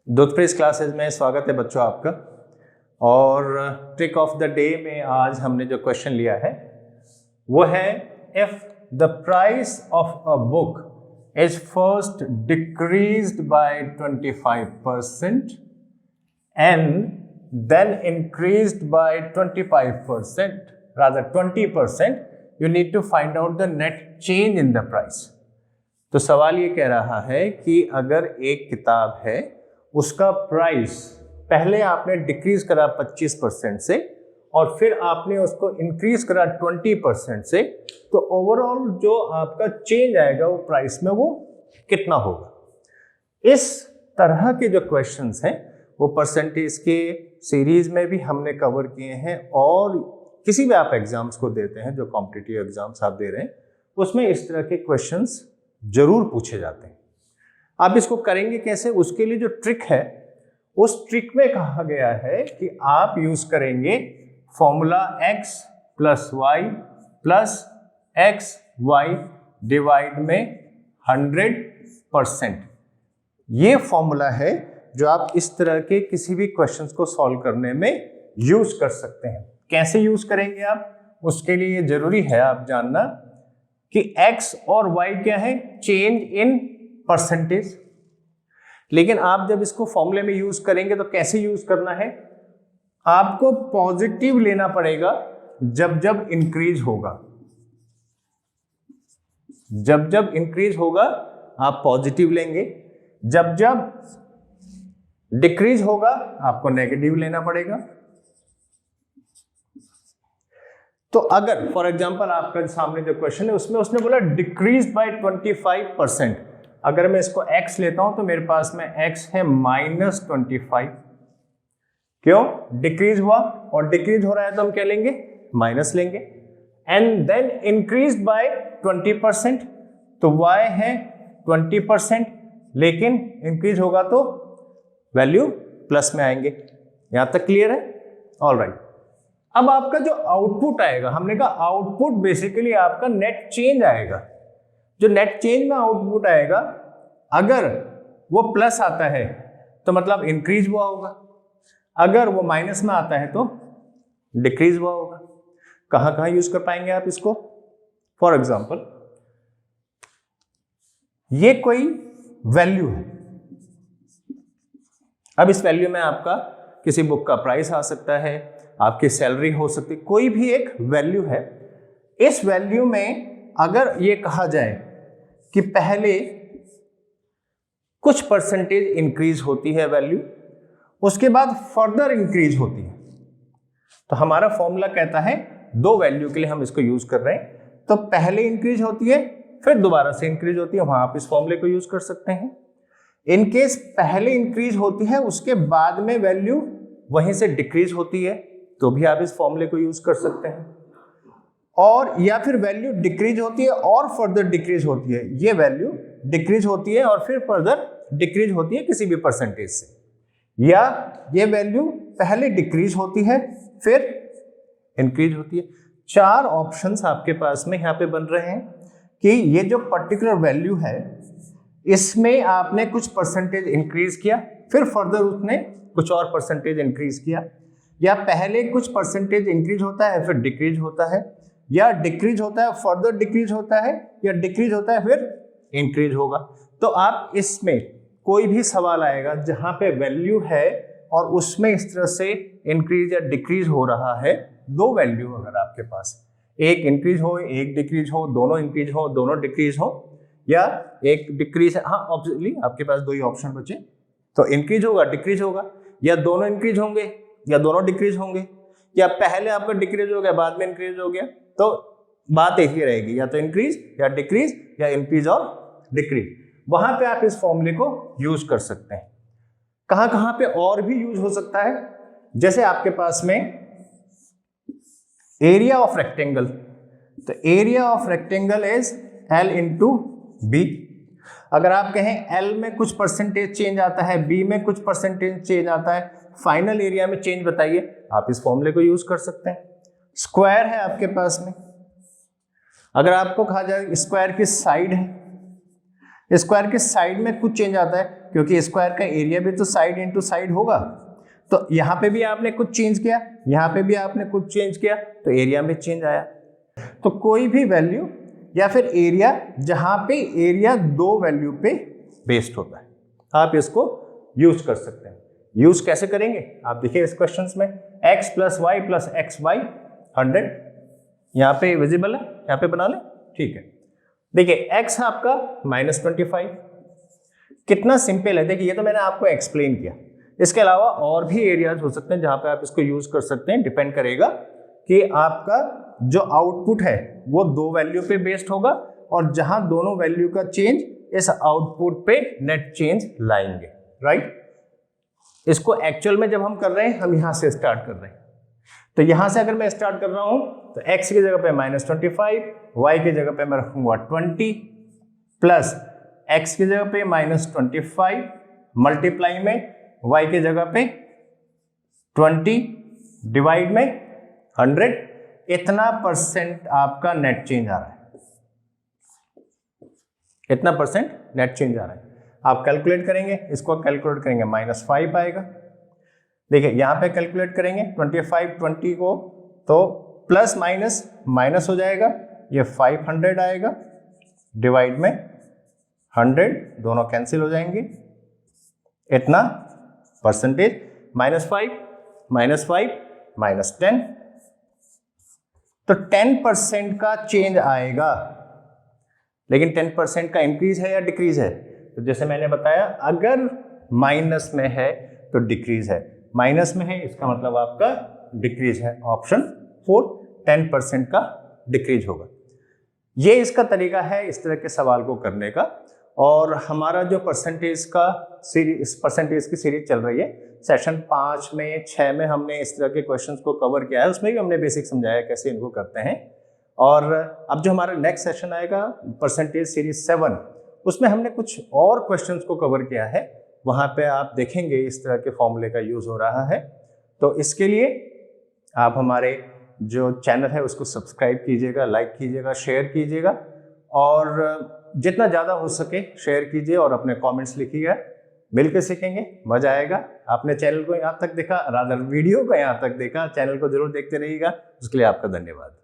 दूधप्रेस classes में स्वागत है बच्चों आपका। और ट्रिक ऑफ द डे में आज हमने जो क्वेश्चन लिया है वो है if the price of a book is first decreased by 25% and then increased by 25%, rather 20%, you need to find out the net change in the price। तो सवाल ये कह रहा है कि अगर एक किताब है उसका प्राइस पहले आपने डिक्रीज करा 25% से और फिर आपने उसको इंक्रीज करा 20% से, तो ओवरऑल जो आपका चेंज आएगा वो प्राइस में वो कितना होगा। इस तरह के जो क्वेश्चंस हैं वो परसेंटेज के सीरीज में भी हमने कवर किए हैं और किसी भी आप एग्जाम्स को देते हैं, जो कॉम्पिटिटिव एग्जाम्स आप दे रहे हैं उसमें इस तरह के क्वेश्चंस जरूर पूछे जाते हैं। आप इसको करेंगे कैसे, उसके लिए जो ट्रिक है उस ट्रिक में कहा गया है कि आप यूज करेंगे formula x plus Y plus X Y divide में 100%। ये फॉर्मूला है जो आप इस तरह के किसी भी क्वेश्चंस को सॉल्व करने में यूज कर सकते हैं। कैसे यूज करेंगे आप, उसके लिए जरूरी है आप जानना कि x और y क्या है, चेंज इन परसेंटेज। लेकिन आप जब इसको फॉर्मूले में यूज करेंगे तो कैसे यूज करना है, आपको पॉजिटिव लेना पड़ेगा जब जब इंक्रीज होगा। जब जब इंक्रीज होगा आप पॉजिटिव लेंगे, जब जब डिक्रीज होगा आपको नेगेटिव लेना पड़ेगा। तो अगर फॉर एग्जांपल आपका सामने जो क्वेश्चन है उसमें उसने बोला डिक्रीज बाय 25%, अगर मैं इसको x लेता हूं तो मेरे पास में x है -25। क्यों, डिक्रीज हुआ और डिक्रीज हो रहा है तो हम क्या लेंगे, माइनस लेंगे। एंड देन इंक्रीज बाय 20%, तो y है 20%, लेकिन इंक्रीज होगा तो वैल्यू प्लस में आएंगे। यहां तक क्लियर है? ऑलराइट। अब आपका जो आउटपुट आएगा, हमने कहा आउटपुट बेसिकली आपका नेट चेंज आएगा। जो नेट चेंज में आउटपुट आएगा अगर वो प्लस आता है तो मतलब इंक्रीज हुआ होगा, अगर वो माइनस में आता है तो डिक्रीज हुआ होगा। कहां कहां यूज कर पाएंगे आप इसको, फॉर एग्जांपल ये कोई वैल्यू है। अब इस वैल्यू में आपका किसी बुक का प्राइस आ सकता है, आपकी सैलरी हो सकती है, कोई भी एक वैल्यू है। इस वैल्यू में अगर ये कहा जाए कि पहले कुछ परसेंटेज इंक्रीज होती है वैल्यू, उसके बाद फर्दर इंक्रीज होती है, तो हमारा फॉर्मूला कहता है दो वैल्यू के लिए हम इसको यूज कर रहे हैं। तो पहले इंक्रीज होती है फिर दोबारा से इंक्रीज होती है, वहां आप इस फॉर्मूले को यूज कर सकते हैं। इनकेस पहले इंक्रीज होती है उसके बाद में वैल्यू वहीं से डिक्रीज होती है तो भी आप इस फॉर्मूले को यूज कर सकते हैं। और या फिर वैल्यू डिक्रीज होती है और फर्दर डिक्रीज होती है, ये वैल्यू डिक्रीज होती है और फिर फर्दर डिक्रीज होती है किसी भी परसेंटेज से, या ये वैल्यू पहले डिक्रीज होती है फिर इंक्रीज होती है। चार ऑप्शंस आपके पास में यहाँ पे बन रहे हैं कि ये जो पर्टिकुलर वैल्यू है इसमें आपने कुछ परसेंटेज इंक्रीज किया, फिर फर्दर उसने कुछ और परसेंटेज इंक्रीज किया, या पहले कुछ परसेंटेज इंक्रीज होता है फिर डिक्रीज होता है, या डिक्रीज होता है फर्दर डिक्रीज होता है, या डिक्रीज होता है फिर इंक्रीज होगा। तो आप इसमें कोई भी सवाल आएगा जहां पे वैल्यू है और उसमें इस तरह से इंक्रीज या डिक्रीज हो रहा है, दो वैल्यू अगर आपके पास, एक इंक्रीज हो एक डिक्रीज हो, दोनों इंक्रीज हो दोनों डिक्रीज हो, या एक डिक्रीज है, हाँ ऑब्वियसली आपके पास दो ही ऑप्शन बचे, तो इंक्रीज होगा डिक्रीज होगा, या दोनों इंक्रीज होंगे या दोनों डिक्रीज होंगे, या पहले आपका डिक्रीज हो गया बाद में इंक्रीज हो गया, तो बात एक ही रहेगी, या तो इंक्रीज या डिक्रीज या इंक्रीज और डिक्रीज। वहां पे आप इस फॉर्मूले को यूज कर सकते हैं। कहां कहां पे और भी यूज हो सकता है, जैसे आपके पास में एरिया ऑफ रेक्टेंगल, तो area of rectangle is L into B. अगर आप कहें L में कुछ परसेंटेज चेंज आता है, B में कुछ परसेंटेज चेंज आता है, फाइनल एरिया में चेंज बताइए, आप इस फॉर्मूले को यूज कर सकते हैं। स्क्वायर है आपके पास में, अगर आपको कहा जाए स्क्वायर की साइड है, स्क्वायर के साइड में कुछ चेंज आता है क्योंकि स्क्वायर का एरिया भी तो साइड इंटू साइड होगा। तो यहाँ पे भी आपने कुछ चेंज किया, यहाँ पे भी आपने कुछ चेंज किया, तो एरिया में चेंज आया। तो कोई भी वैल्यू या फिर एरिया जहाँ पे एरिया दो वैल्यू पे बेस्ड होता है, आप इसको यूज कर सकते हैं। यूज कैसे करेंगे आप देखिए इस क्वेश्चन में, x plus Y plus X Y 100, यहाँ पे विजिबल है, यहाँ पे बना लें, ठीक है। देखिए x आपका -25, कितना सिंपल है। देखिए ये तो मैंने आपको एक्सप्लेन किया, इसके अलावा और भी एरियाज हो सकते हैं जहां पे आप इसको यूज कर सकते हैं। डिपेंड करेगा कि आपका जो आउटपुट है वो दो वैल्यू पे बेस्ड होगा, और जहां दोनों वैल्यू का चेंज इस आउटपुट पे नेट चेंज लाएंगे, राइट। इसको एक्चुअल में जब हम कर रहे हैं, हम यहां से स्टार्ट कर रहे हैं। तो यहां से अगर मैं स्टार्ट कर रहा हूं तो x की जगह पे -25, y की जगह पे मैं रखूंगा 20, प्लस x की जगह पे -25 मल्टीप्लाई में y की जगह पे 20 डिवाइड में 100, इतना परसेंट आपका नेट चेंज आ रहा है, इतना परसेंट नेट चेंज आ रहा है। आप कैलकुलेट करेंगे, इसको कैलकुलेट करेंगे -5 आएगा। देखिए यहां पे कैलकुलेट करेंगे 25 20 को, तो प्लस माइनस माइनस हो जाएगा, ये 500 आएगा डिवाइड में 100, दोनों कैंसिल हो जाएंगे, इतना परसेंटेज -5 -10, तो 10% का चेंज आएगा। लेकिन 10% का इंक्रीज है या डिक्रीज है? तो जैसे मैंने बताया, अगर माइनस में है तो डिक्रीज है, माइनस में है इसका मतलब आपका डिक्रीज है। ऑप्शन 4 10% का डिक्रीज होगा। ये इसका तरीका है इस तरह के सवाल को करने का। और हमारा जो परसेंटेज का सीरीज, परसेंटेज की सीरीज चल रही है, सेशन 5 में 6 में हमने इस तरह के क्वेश्चंस को कवर किया है, उसमें भी हमने बेसिक समझाया कैसे इनको करते हैं। और अब जो हमारा नेक्स्ट सेशन आएगा परसेंटेज सीरीज 7, उसमें हमने कुछ और क्वेश्चंस को कवर किया है, वहां पे आप देखेंगे इस तरह के फॉर्मूले का यूज हो रहा है। तो इसके लिए आप हमारे जो चैनल है उसको सब्सक्राइब कीजिएगा, लाइक कीजिएगा, शेयर कीजिएगा, और जितना ज़्यादा हो सके शेयर कीजिए और अपने कमेंट्स लिखिएगा। मिलकर सीखेंगे, मजा आएगा। आपने चैनल को यहाँ तक देखा, रादर वीडियो को यहाँ तक देखा, चैनल को जरूर देखते रहिएगा। उसके लिए आपका धन्यवाद।